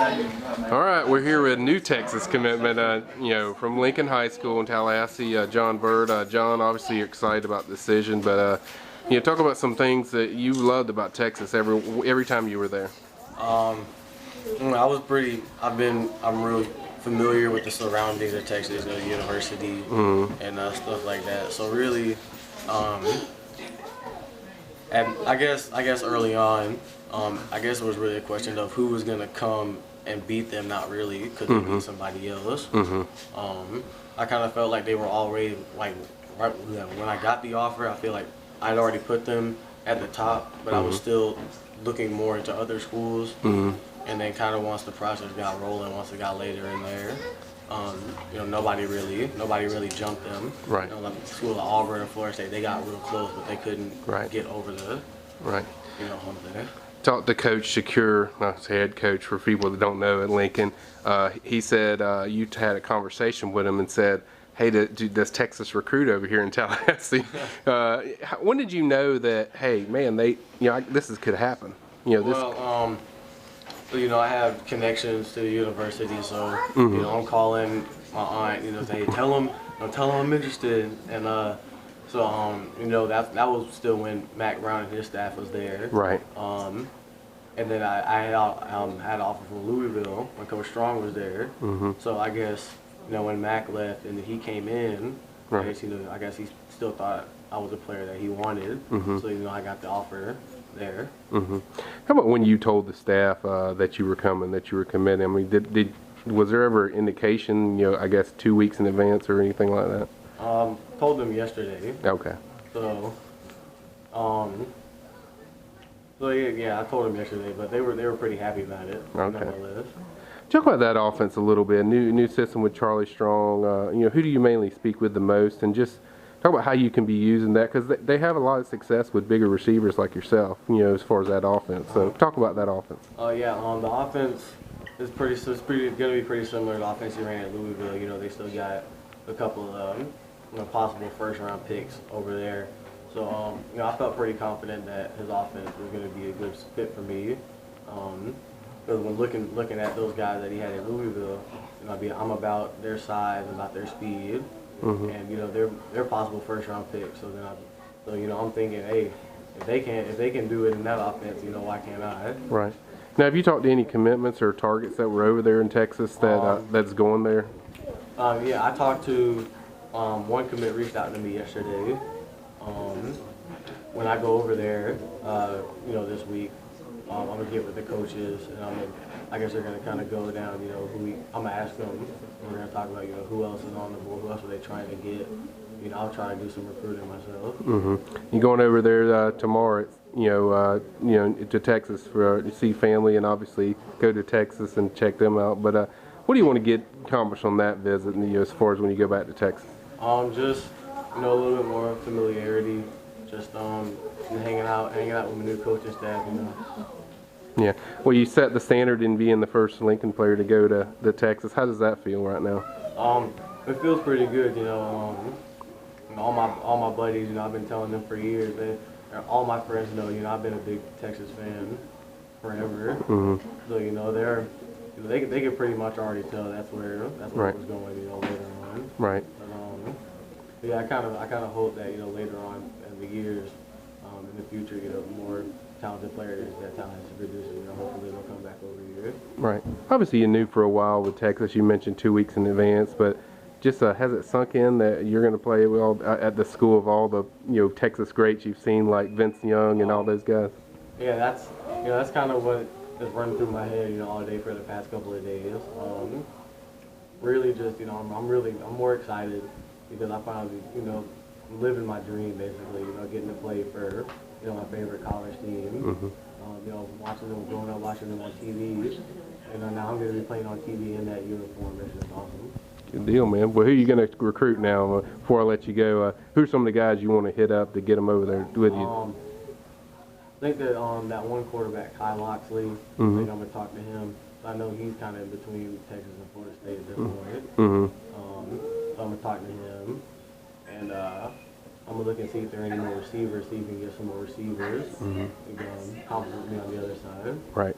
All right, we're here with new Texas commitment, from Lincoln High School in Tallahassee, John Burt. John, obviously you're excited about the decision, but talk about some things that you loved about Texas every time you were there. I'm really familiar with the surroundings of Texas, the university and stuff like that. So really, and I guess early on, I guess it was really a question of who was gonna come and beat them. Not really, because they beat somebody else. I kind of felt like they were already right when I got the offer. I feel like I'd already put them at the top, but I was still looking more into other schools. And then kind of once the process got rolling, once it got later in there, nobody really jumped them. Right. Like the school of Auburn and Florida State, they got real close, but they couldn't get over the hump there. Talked to Coach Shakur, head coach for people that don't know at Lincoln. He said you had a conversation with him and said, hey, does Texas recruit over here in Tallahassee? When did you know that, hey, man, this could happen? I have connections to the university, so I'm calling my aunt, say, tell him I'm interested, and that was still when Mac Brown and his staff was there. Right. And then I had an offer from Louisville when Coach Strong was there. So I guess when Mac left and he came in, I guess he still thought I was a player that he wanted. So I got the offer there. How about when you told the staff that you were coming, that you were committing? I mean, was there ever indication, I guess 2 weeks in advance or anything like that? Told them yesterday. Okay. So yeah, I told them yesterday, but they were pretty happy about it. Okay. Talk about that offense a little bit. New system with Charlie Strong. Who do you mainly speak with the most, and just talk about how you can be using that, because they have a lot of success with bigger receivers like yourself. As far as that offense. So talk about that offense. The offense is going to be pretty similar to the offense he ran at Louisville. They still got a couple of possible first-round picks over there. So I felt pretty confident that his offense was going to be a good fit for me. Because when looking at those guys that he had at Louisville, I'm about their size, about their speed, and they're possible first-round picks. So then I'm thinking, hey, if they can do it in that offense, why can't I? Right. Now, have you talked to any commitments or targets that were over there in Texas that's going there? Yeah, I talked to one commit reached out to me yesterday. When I go over there, this week, I'm gonna get with the coaches, and I guess they're gonna kind of go down, I'm gonna ask them, and we're gonna talk about, who else is on the board, who else are they trying to get. I'll try and do some recruiting myself. You going over there tomorrow, to Texas to see family, and obviously go to Texas and check them out. But what do you want to get accomplished on that visit, as far as when you go back to Texas? Just a little bit more familiarity, just hanging out with my new coaching staff, Yeah. Well, you set the standard in being the first Lincoln player to go to Texas. How does that feel right now? It feels pretty good, all my buddies, I've been telling them for years. All my friends know, I've been a big Texas fan forever. So they could pretty much already tell that's where it was going, later on. Right. But I kind of hope that later on in the years, in the future, more talented players that Tallahassee produces, hopefully they'll come back over here. Right. Obviously, you knew for a while with Texas. You mentioned 2 weeks in advance, but just has it sunk in that you're going to play at the school of all the Texas greats you've seen, like Vince Young and all those guys? Yeah, that's kind of what is running through my head, all day for the past couple of days. Really, just I'm more excited because I finally living my dream basically. Getting to play for my favorite college team. Watching them growing up, watching them on TV, and now I'm going to be playing on TV in that uniform. It's just awesome. Good deal, man. Well, who are you going to recruit now? Before I let you go, who are some of the guys you want to hit up to get them over there with you? I think that that one quarterback, Kai Loxley, I think I'm going to talk to him. I know he's kind of in between Texas and Florida State at this point. So I'm going to talk to him, and I'm going to look and see if there are any more receivers, see if we can get some more receivers and compliment me on the other side. Right.